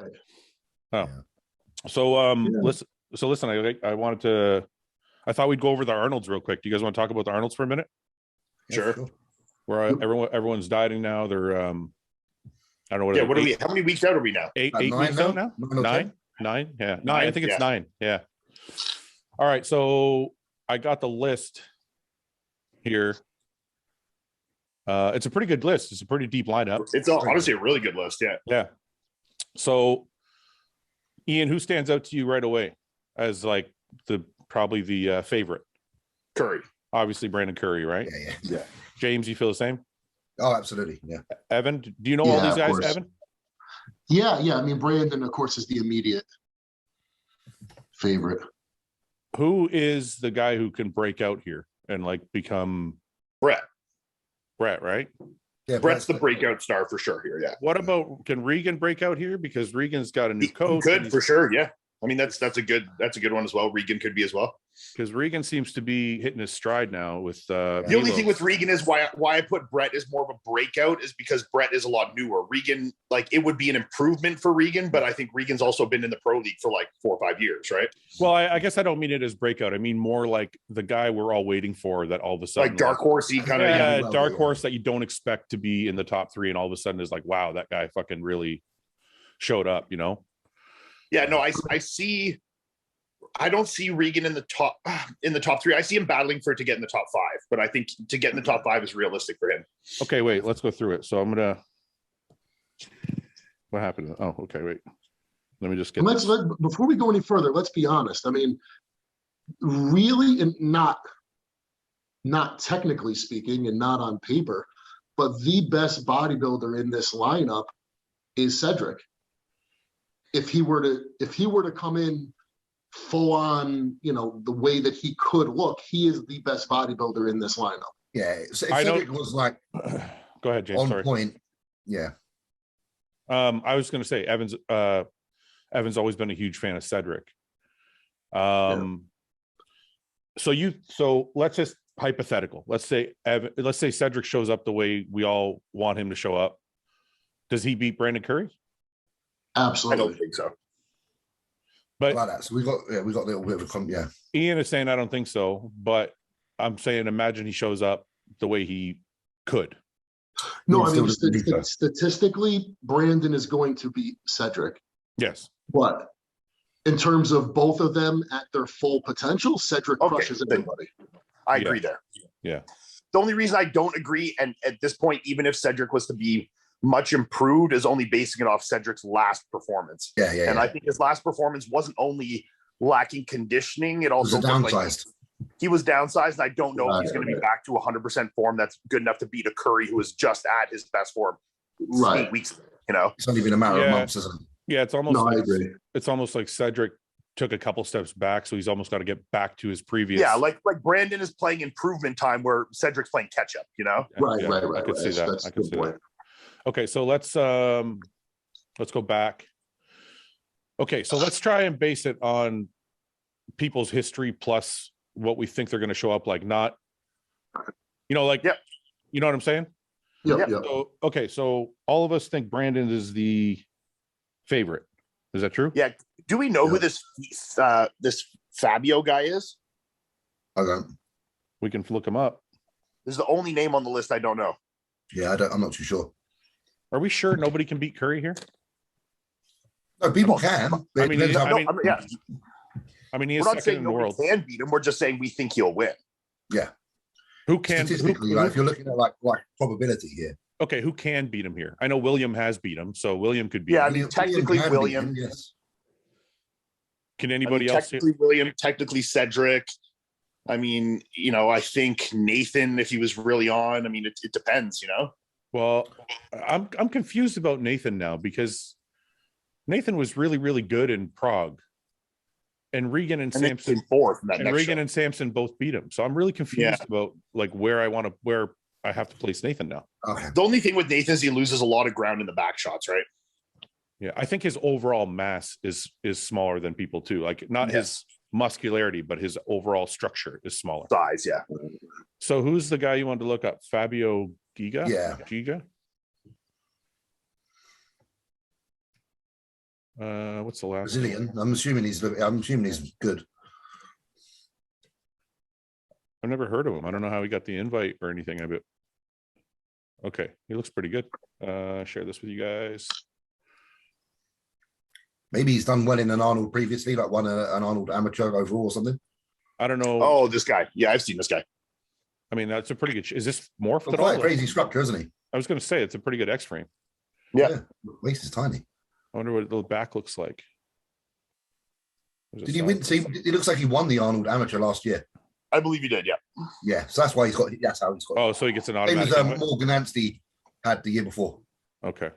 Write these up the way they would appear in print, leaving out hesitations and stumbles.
Right. Oh, Yeah. so Yeah. listen. I wanted to. I thought we'd go over the Arnolds real quick. Do you guys want to talk about the Arnolds for a minute? Yeah, Sure. Where everyone's dieting now. They're I don't know what. Yeah, is it, what are we? How many weeks out are we now? eight Nine weeks out now? 9 or 10? Nine? Yeah. Nine. Nine? I think it's Yeah. 9. Yeah. All right. So I got the list here. It's a pretty good list. It's a pretty deep lineup. It's honestly a really good list. Yeah. Yeah. So, Ian, who stands out to you right away as like probably the favorite? Curry. Obviously, Brandon Curry, right? Yeah. James, you feel the same? Oh, absolutely. Yeah. Evan, do you know all Yeah, these of guys, course. Evan? Yeah. I mean, Brandon, of course, is the immediate favorite. Who is the guy who can break out here and like become Brett. right? Yeah. Brett's the breakout star for sure here. Yeah. What about, can Regan break out here? Because Regan's got a new He coach. could for sure. Yeah. I mean, that's a good one as well. Regan could be as well. Because Regan seems to be hitting his stride now with The only thing with Regan is why I put Brett as more of a breakout is because Brett is a lot newer. Regan, like, it would be an improvement for Regan, but I think Regan's also been in the pro league for like 4 or 5 years, right? Well, I guess I don't mean it as breakout. I mean more like the guy we're all waiting for that all of a sudden, Like dark horsey kind of. yeah, well, dark yeah. horse that you don't expect to be in the top 3, and all of a sudden is like, wow, that guy fucking really showed up, you know? Yeah, no, I see. I don't see Regan in the top 3. I see him battling for it to get in the top 5, but I think to get in the top 5 is realistic for him. Okay, wait, let's go through it. So I'm gonna. What happened? Oh, okay, wait. Let me just get. Before we go any further, let's be honest. I mean, really, and not technically speaking, and not on paper, but the best bodybuilder in this lineup is Cedric. If he were to come in full on, you know, the way that he could look, he is the best bodybuilder in this lineup. Yeah. So if Cedric was like Go ahead, James. on Sorry. point. Yeah. I was going to say Evan's always been a huge fan of Cedric. So let's just hypothetical. Let's say Cedric shows up the way we all want him to show up. Does he beat Brandon Curry? Absolutely. I don't think so. But Like that. So we got a little bit of a yeah. Ian is saying I don't think so, but I'm saying imagine he shows up the way he could. No, I Still mean, doesn't beat that. statistically, Brandon is going to beat Cedric. Yes. But in terms of both of them at their full potential, Cedric Okay, crushes then- everybody. I Yeah. agree there. Yeah. The only reason I don't agree, and at this point, even if Cedric was to be much improved, is only basing it off Cedric's last performance. Yeah. And I think his last performance wasn't only lacking conditioning, it It was also a looked like downsized. he was downsized. And I don't know if he's Right, going to be right. back to 100% form that's good enough to beat a Curry who was just at his best form Right. 8 weeks ago, you know? It's only been a matter Yeah. of months, isn't it? Yeah, it's almost No, I like agree. it's almost like Cedric took a couple steps back, so he's almost got to get back to his previous. Yeah, like Brandon is playing improvement time where Cedric's playing catch up, you know? Right. I could see that. That's I a could good see point. that. Okay, so let's go back. Okay, so let's try and base it on people's history plus what we think they're going to show up like, not, you know, like, Yep. You know what I'm saying? Yep. So, okay, so all of us think Brandon is the favorite. Is that true? Yeah. Do we know who Yeah. this Fabio guy is? I don't. We can look him up. This is the only name on the list I don't know. Yeah, I'm not too sure. Are we sure nobody can beat Curry here? No, people can. But I it mean, depends I how- mean- Yeah, I mean, he we're is not second saying in the nobody world. can beat him. We're just saying we think he'll win. yeah. Who can? Statistically, who- like, if you're looking at like probability here. okay, who can beat him here? I know William has beat him, so William could beat Yeah, I him. mean, technically can beat William. him, yes. Can I mean, anybody else? technically William, technically Cedric. I mean, you know, I think Nathan, if he was really on, I mean, it depends, you know? Well, I'm confused about Nathan now because Nathan was really, really good in Prague, and Regan and And then Sampson came fourth in that and next Regan show. and Sampson both beat him. So I'm really confused about like where I have to place Nathan now. Okay. The only thing with Nathan is he loses a lot of ground in the back shots, right? Yeah, I think his overall mass is smaller than people too. Like not his muscularity, but his overall structure is smaller. Size, yeah. So who's the guy you wanted to look up? Fabio Giga? Yeah. Giga? What's the last? Brazilian. I'm assuming he's good. I've never heard of him. I don't know how he got the invite or anything. Okay, he looks pretty good. Share this with you guys. Maybe he's done well in an Arnold previously, like won an Arnold amateur overall or something. I don't know. Oh, this guy. Yeah, I've seen this guy. I mean, that's a pretty good. Is this morphed at Quite all? a crazy structure, isn't he? I was going to say it's a pretty good X-frame. Yeah. Waist is tiny. I wonder what the back looks like. Did he win? See, it looks like he won the Arnold amateur last year. I believe he did. Yeah. Yeah, so that's why that's how he's got. Oh, so he gets an Same automatic. as Morgan Anstey had the year before. Okay.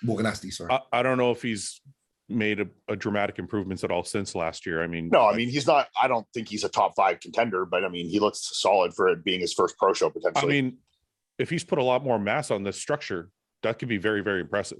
Morgan Anstey, sorry. I don't know if he's made a dramatic improvements at all since last year. I mean, No, I mean, he's not, I don't think he's a top 5 contender, but I mean, he looks solid for it being his first pro show potentially. I mean, if he's put a lot more mass on this structure, that could be very, very impressive.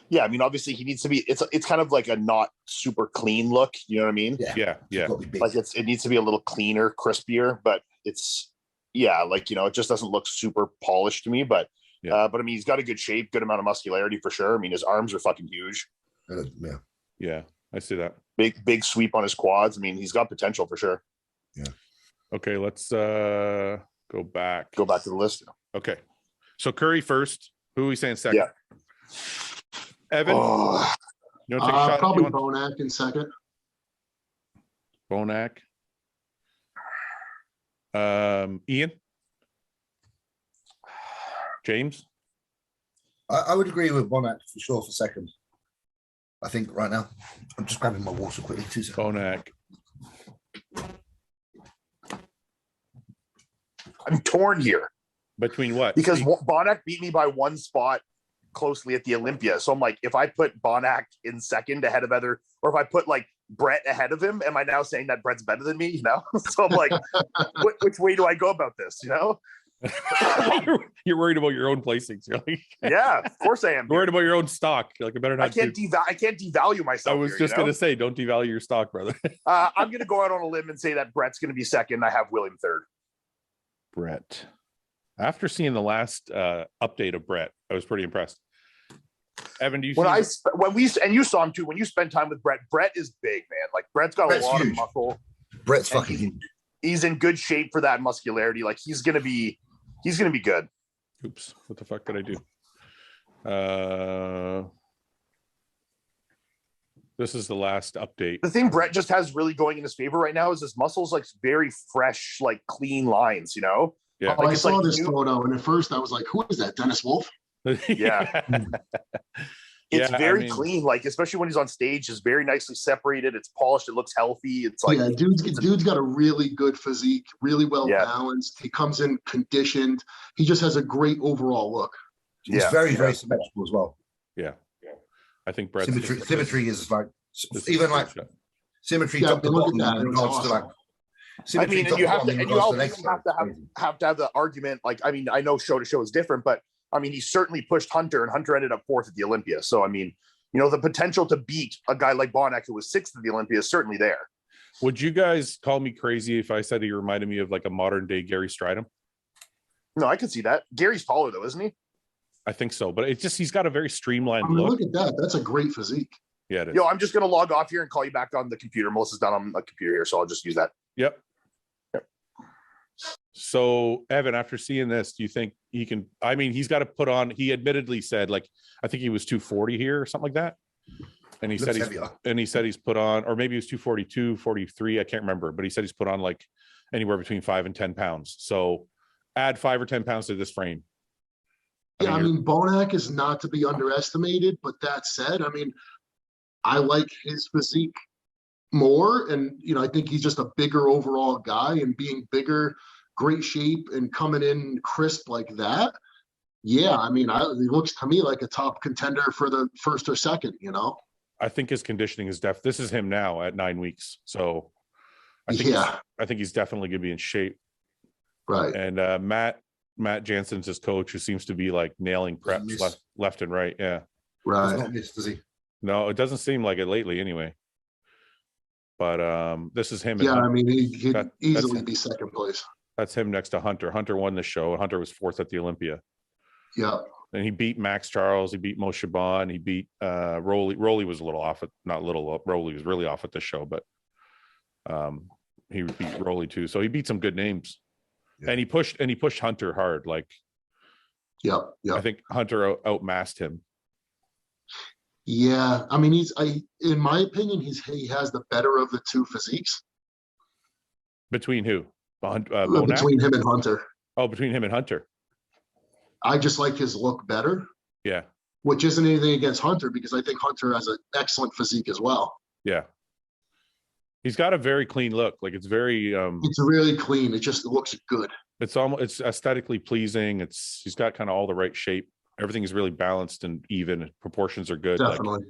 Yeah, I mean, obviously he needs to be, it's kind of like a not super clean look, you know what I mean? Yeah. Like it needs to be a little cleaner, crispier, but it's, yeah, like, you know, it just doesn't look super polished to me, but I mean, he's got a good shape, good amount of muscularity for sure. I mean, his arms are fucking huge. Yeah, I see that. Big sweep on his quads. I mean, he's got potential for sure. Yeah. Okay, let's go back. Go back to the list. Okay. So Curry first. Who are we saying second? Yeah. Evan? Oh, You want to take a shot? Probably Bonac in second. Bonac. Ian? James? I would agree with Bonac for sure for second. I think right now. I'm just grabbing my water quickly. 2 seconds. Bonac. I'm torn here Between what? because Bonac beat me by 1 spot closely at the Olympia. So I'm like, if I put Bonac in second ahead of other, or if I put like Brett ahead of him, am I now saying that Brett's better than me? You know? So I'm like, which way do I go about this? You know? You're worried about your own placings. You're like, Yeah, of course I am. you're worried about your own stock. You're like, I better not. I can't devalue myself. I was just going to say, don't devalue your stock, brother. I'm going to go out on a limb and say that Brett's going to be second. I have William third. Brett. After seeing the last update of Brett, I was pretty impressed. Evan, do you and you saw him too, when you spend time with Brett is big, man. Like Brett's got a lot of muscle. Brett's fucking huge. He's in good shape for that muscularity. Like he's gonna be good. Oops, what the fuck did I do? This is the last update. The thing Brett just has really going in his favor right now is his muscles, like very fresh, like clean lines, you know? Yeah. I saw this photo, and at first I was like, who is that? Dennis Wolf? Yeah. It's very clean, like especially when he's on stage, it's very nicely separated, it's polished, it looks healthy. It's like dude's got a really good physique, really well balanced. He comes in conditioned. He just has a great overall look. He's very symmetrical as well. Yeah. I think Brett's symmetry is like even like symmetry top to bottom. I mean, and you also have to have the argument. Like, I mean, I know show to show is different, but I mean, he certainly pushed Hunter, and Hunter ended up 4th at the Olympia. So, I mean, you know, the potential to beat a guy like Bonac, who was 6th at the Olympia, is certainly there. Would you guys call me crazy if I said he reminded me of like a modern day Gary Stridham? No, I could see that. Gary's taller though, isn't he? I think so, but it's just he's got a very streamlined look. Look at that. That's a great physique. Yeah, it is. Yo, I'm just going to log off here and call you back on the computer. Melissa's done on the computer here, so I'll just use that. Yep. So, Evan, after seeing this, do you think he can? I mean, he's got to put on. He admittedly said, like, I think he was 240 here or something like that. And he said he's put on, or maybe he was 242, 43. I can't remember, but he said he's put on like anywhere between 5 and 10 pounds. So, add 5 or 10 pounds to this frame. I mean, Bonac is not to be underestimated. But that said, I mean, I like his physique more, and you know, I think he's just a bigger overall guy, and being bigger, great shape, and coming in crisp like that. Yeah, I mean, he looks to me like a top contender for the 1st or 2nd. You know, I think his conditioning is this is him now at 9 weeks. So, I think he's definitely going to be in shape. Right. And Matt Jansen's his coach, who seems to be like nailing preps left and right. Yeah. Right. Not missed, does he? No, it doesn't seem like it lately anyway. But this is him. Yeah, I mean, he'd easily be 2nd place. That's him next to Hunter. Hunter won the show. Hunter was 4th at the Olympia. Yeah. And he beat Max Charles. He beat Moshe Bon. He beat Rolly. Rolly was a little off. Not little. Rolly was really off at the show, but he beat Rolly too. So he beat some good names. Yeah. And he pushed Hunter hard. Like, yeah. I think Hunter outmassed him. Yeah, I mean, in my opinion, he has the better of the two physiques. Between who? Between him and Hunter. Oh, between him and Hunter. I just like his look better. Yeah. Which isn't anything against Hunter, because I think Hunter has an excellent physique as well. Yeah. He's got a very clean look. Like, it's very it's really clean. It looks good. It's aesthetically pleasing. He's got kind of all the right shape. Everything is really balanced and even. Proportions are good. Definitely.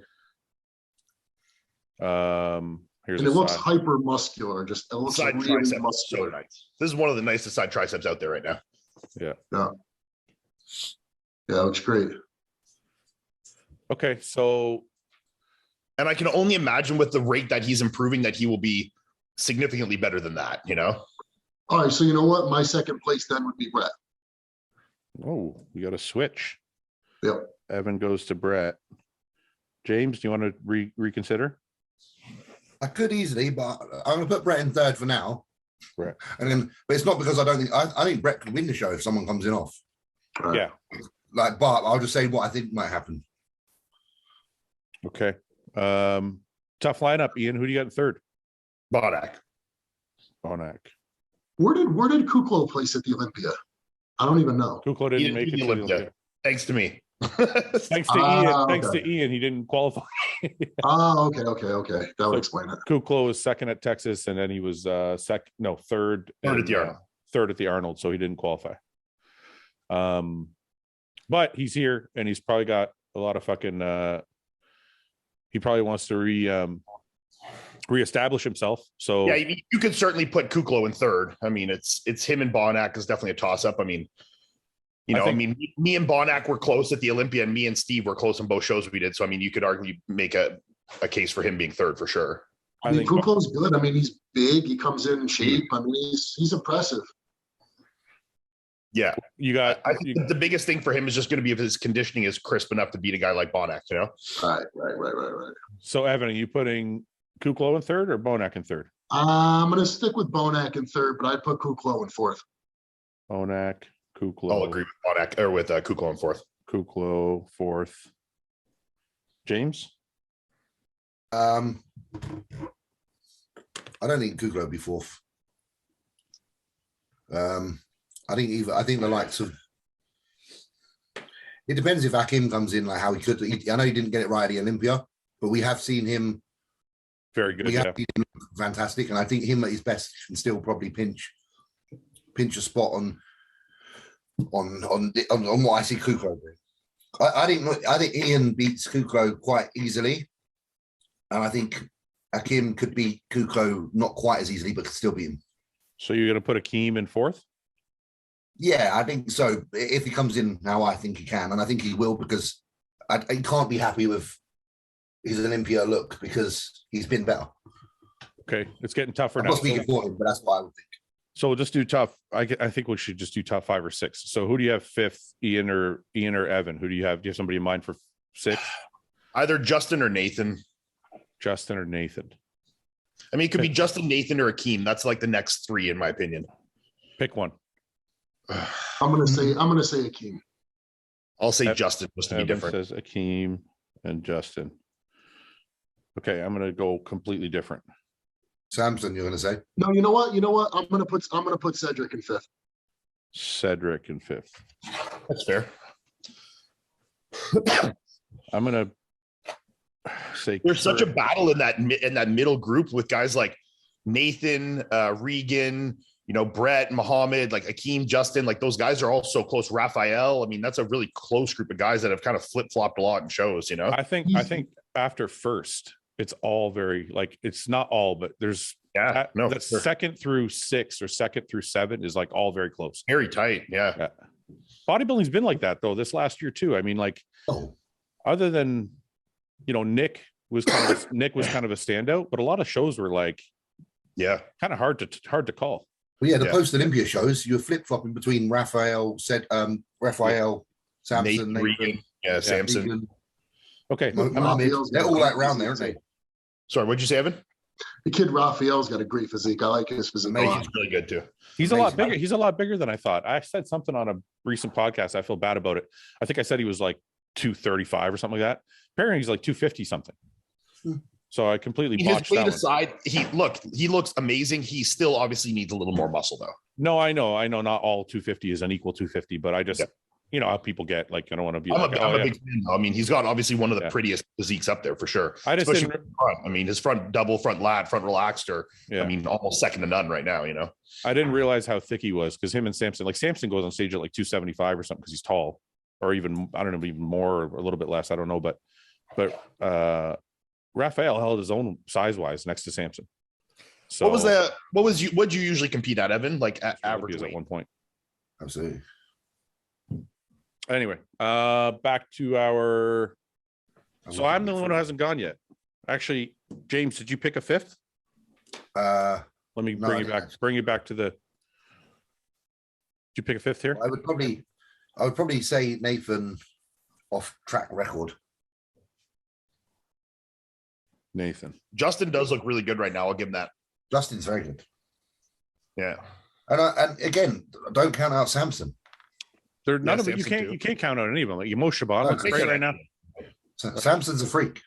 Here's and it looks hyper muscular. It looks side really tricep muscular. So nice. This is one of the nicest side triceps out there right now. Yeah. Yeah, it looks great. Okay, so, and I can only imagine with the rate that he's improving that he will be significantly better than that, All right, so you know what? My second place then would be Brett. Oh, we got a switch. Yep. Evan goes to Brett. James, do you want to reconsider? I could easily, but I'm going to put Brett in third for now. Brett. But it's not because I think Brett could win the show if someone comes in off. Right. Yeah. But I'll just say what I think might happen. Okay. Tough lineup, Ian. Who do you got in third? Bonak. Where did Kuklo place at the Olympia? I don't even know. Kuklo didn't make it to the Olympia. Thanks to me. Thanks to Ian. Thanks to Ian, he didn't qualify. Okay. That would explain it. Kuklo was second at Texas, and then he was third. Third at the Arnold. Third at the Arnold, so he didn't qualify. But he's here, and he's probably got a lot of fucking. He probably wants to reestablish himself. So yeah, you could certainly put Kuklo in third. I mean, it's him and Bonak is definitely a toss up. I mean, me and Bonak were close at the Olympia, and me and Steve were close on both shows we did. So I mean, you could argue make a case for him being third for sure. I mean, Kuklo's good. I mean, he's big. He comes in shape. I mean, he's impressive. Yeah, I think the biggest thing for him is just going to be if his conditioning is crisp enough to beat a guy like Bonak. Right. So Evan, are you putting Kuklo in third or Bonak in third? I'm going to stick with Bonak in third, but I'd put Kuklo in fourth. Bonak, Kuklo. I'll agree with Bonak or with Kuklo in fourth. Kuklo fourth. James? I don't think Kuklo would be fourth. I think the likes of. It depends if Hakim comes in, like how he could. I know he didn't get it right at the Olympia, but we have seen him very good. We have seen him fantastic, and I think him at his best can still probably pinch a spot on what I see Kuklo doing. I think Ian beats Kuklo quite easily, and I think Hakim could beat Kuklo not quite as easily, but could still beat him. So you're going to put Hakim in fourth? Yeah, I think so. If he comes in how I think he can, and I think he will, because he can't be happy with his Olympia look because he's been better. Okay, it's getting tougher now. I'm not speaking for him, but that's what I would think. So we'll just do tough. I think we should just do top 5 or 6. So who do you have fifth, Ian or Evan? Who do you have? Do you have somebody in mind for 6? Either Justin or Nathan. Justin or Nathan. I mean, it could be Justin, Nathan, or Akeem. That's like the next 3, in my opinion. Pick one. I'm gonna say Akeem. I'll say Justin just to be different. Says Akeem and Justin. Okay, I'm gonna go completely different. Samson, you're gonna say? No, you know what? I'm gonna put Cedric in fifth. Cedric in fifth. That's fair. I'm gonna say there's such a battle in that middle group with guys like Nathan, Regan, Brett, Muhammad, like Akeem, Justin, like those guys are all so close. Raphael, I mean, that's a really close group of guys that have kind of flip-flopped a lot in shows, I think after first, it's all very, like, it's not all, but there's second through 6 or second through 7 is like all very close. Very tight, yeah. Bodybuilding's been like that though this last year too. I mean, like, other than Nick was kind of a standout, but a lot of shows were like, kind of hard to call. Well, yeah, the post Olympia shows, you were flip flopping between Raphael, Samson, Nathan, Samson. Egan, Okay. Mohammed. They're all like around there, aren't they? Sorry, what'd you say, Evan? The kid Raphael's got a great physique. I like his physique a lot. He's really good too. He's a lot bigger. He's a lot bigger than I thought. I said something on a recent podcast. I feel bad about it. I think I said he was like 235 or something like that. Apparently he's like 250 something. So I completely botched his weight that aside, he looks amazing. He still obviously needs a little more muscle though. No, I know not all 250 is an equal 250, but I just you know how people get, like, I don't want to be I'm a big fan though. I mean, he's got obviously one of the prettiest physiques up there for sure. I just especially front. I mean, his front double, front lat, front relaxed, I mean, almost second to none right now, you know. I didn't realize how thick he was, because him and Samson, like Samson goes on stage at like 275 or something because he's tall, or even, I don't know, even more or a little bit less. I don't know, but Raphael held his own size wise next to Samson. So what'd you usually compete at, Evan? Like at average at one point. Absolutely. Anyway, back to our. So I'm the one who hasn't gone yet. Actually, James, did you pick a fifth? Let me bring you back. Bring you back to the. Did you pick a fifth here? I would probably say Nathan off track record. Nathan. Justin does look really good right now. I'll give him that. Justin's very good. Yeah. And again, don't count out Samson. They're none of it. You can't count out any of them. Like Mo Shaban looks great right now. Samson's a freak.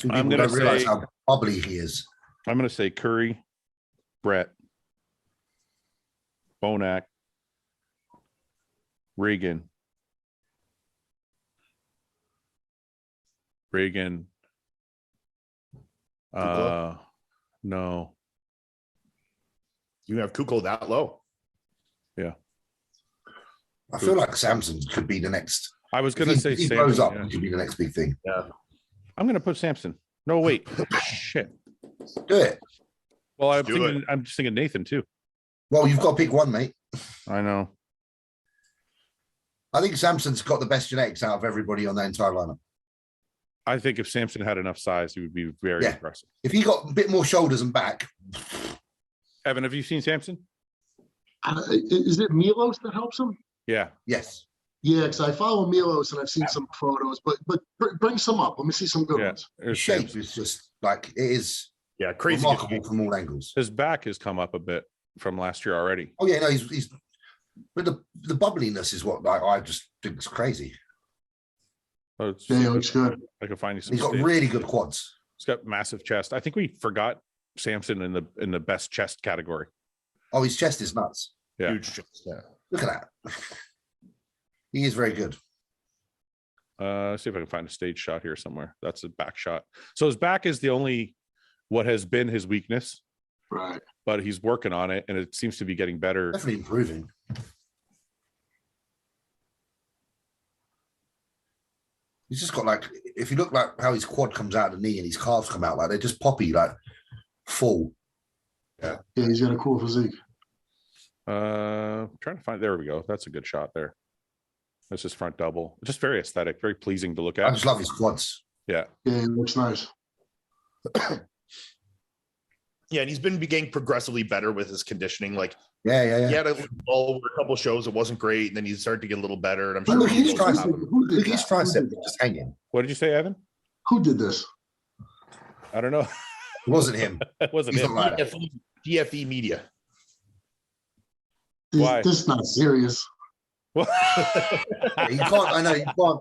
I'm going to realize how bubbly he is. I'm going to say Curry, Brett, Bonac, Reagan, no. You have Kukla that low. Yeah. I feel like Samson could be the next. I was going to say he Samson. Grows up, he could be the next big thing. Yeah. I'm going to put Samson. No, wait. Shit. Do it. Well, I'm just thinking Nathan too. Well, you've got to pick one, mate. I know. I think Samson's got the best genetics out of everybody on that entire lineup. I think if Samson had enough size, he would be very impressive. If he got a bit more shoulders and back. Evan, have you seen Samson? Is it Milos that helps him? Yeah. Yes. Yeah, because I follow Milos and I've seen some photos, but bring some up. Let me see some good ones. His shape is just like, it is crazy remarkable from all angles. His back has come up a bit from last year already. Oh yeah, no, he's but the bubbliness is what I just think is crazy. Oh, yeah, he looks good. I can find you some. He's got really good quads. He's got massive chest. I think we forgot Samson in the best chest category. Oh, his chest is nuts. Yeah. Huge chest. Yeah. Look at that. He is very good. See if I can find a stage shot here somewhere. That's a back shot. So his back is the only what has been his weakness. Right. But he's working on it, and it seems to be getting better. Definitely improving. He's just got like, if you look like how his quad comes out of the knee and his calves come out, like they're just poppy, like full. Yeah, he's got a cool physique. Trying to find. There we go. That's a good shot there. That's his front double. Just very aesthetic, very pleasing to look at. I just love his quads. Yeah. Yeah, it looks nice. Yeah, and he's been getting progressively better with his conditioning. Like, He had a couple shows, it wasn't great, and then he started to get a little better. And I'm sure look at his tricep, just hanging. What did you say, Evan? Who did this? I don't know. It wasn't him. It wasn't He's him. not like DFE Media. Why? This is not serious. You can't. I know you can't.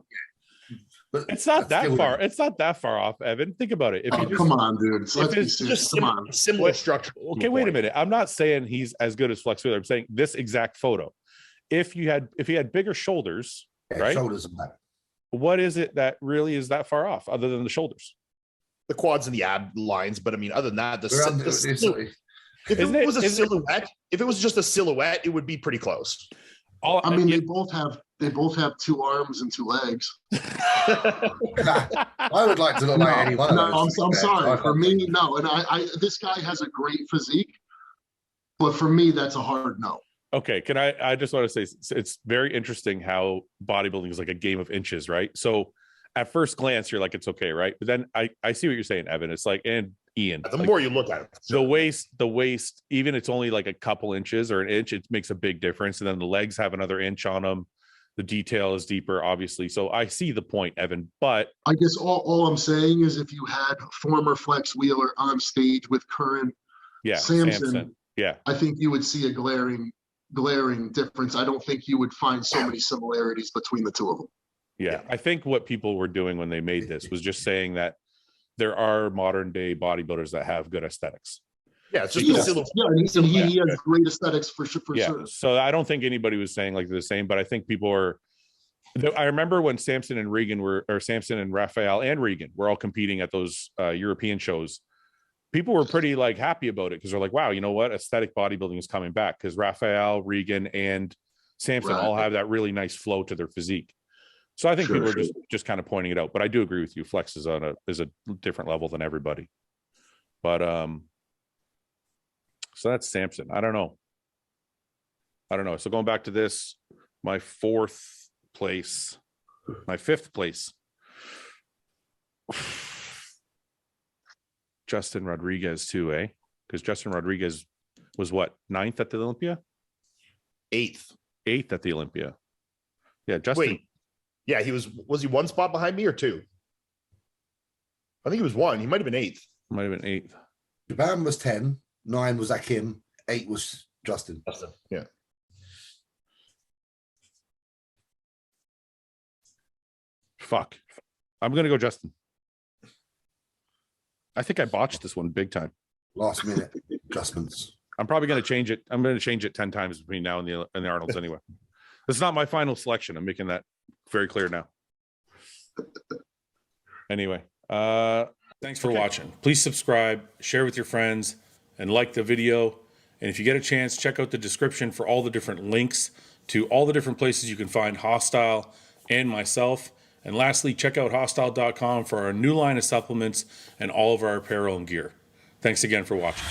But it's not that far. It's not that far off, Evan. Think about it. If you come on, dude. Let's be serious. Come on. Similar structure. Okay, wait a minute. I'm not saying he's as good as Flex Wheeler. I'm saying this exact photo. If he had bigger shoulders, right? Shoulders and back. What is it that really is that far off, other than the shoulders? The quads and the ab lines, but I mean, other than that, if it was just a silhouette, it would be pretty close. I mean, they both have 2 arms and 2 legs. I would like to look like any one of those. I'm sorry. For me, no. And I this guy has a great physique, but for me, that's a hard no. Okay, I just want to say it's very interesting how bodybuilding is like a game of inches, right? So at first glance, you're like, it's okay, right? But then I see what you're saying, Evan. It's like, and Ian. The more you look at it, the waist, even it's only like a couple inches or an inch, it makes a big difference. And then the legs have another inch on them. The detail is deeper, obviously. So I see the point, Evan, but I guess all I'm saying is if you had former Flex Wheeler on stage with current Samson, yeah, I think you would see a glaring difference. I don't think you would find so many similarities between the two of them. Yeah. I think what people were doing when they made this was just saying that there are modern day bodybuilders that have good aesthetics. Yeah, it's just and he has great aesthetics for sure. So I don't think anybody was saying like the same, but I think people were. I remember when Samson and Raphael and Regan were all competing at those European shows. People were pretty like happy about it because they're like, wow, you know what? Aesthetic bodybuilding is coming back because Raphael, Regan, and Samson all have that really nice flow to their physique. So I think people are just kind of pointing it out. But I do agree with you. Flex is a different level than everybody. But so that's Samson. I don't know. So going back to this, my fifth place. Justin Rodriguez too, eh? Because Justin Rodriguez was what, 9th at the Olympia? 8th at the Olympia. Yeah, Justin. Wait. Yeah, was he one spot behind me or 2? I think he was 1. He might have been 8th. Might have been 8th. Japan was 10, 9 was Akim, 8 was Justin. Yeah. Fuck. I'm gonna go Justin. I think I botched this one big time. Last minute adjustments. I'm probably going to change it. I'm going to change it 10 times between now and the Arnolds anyway. It's not my final selection. I'm making that very clear now. Anyway, thanks for watching. Please subscribe, share with your friends, and like the video. And if you get a chance, check out the description for all the different links to all the different places you can find Hostile and myself. And lastly, check out hostile.com for our new line of supplements and all of our apparel and gear. Thanks again for watching.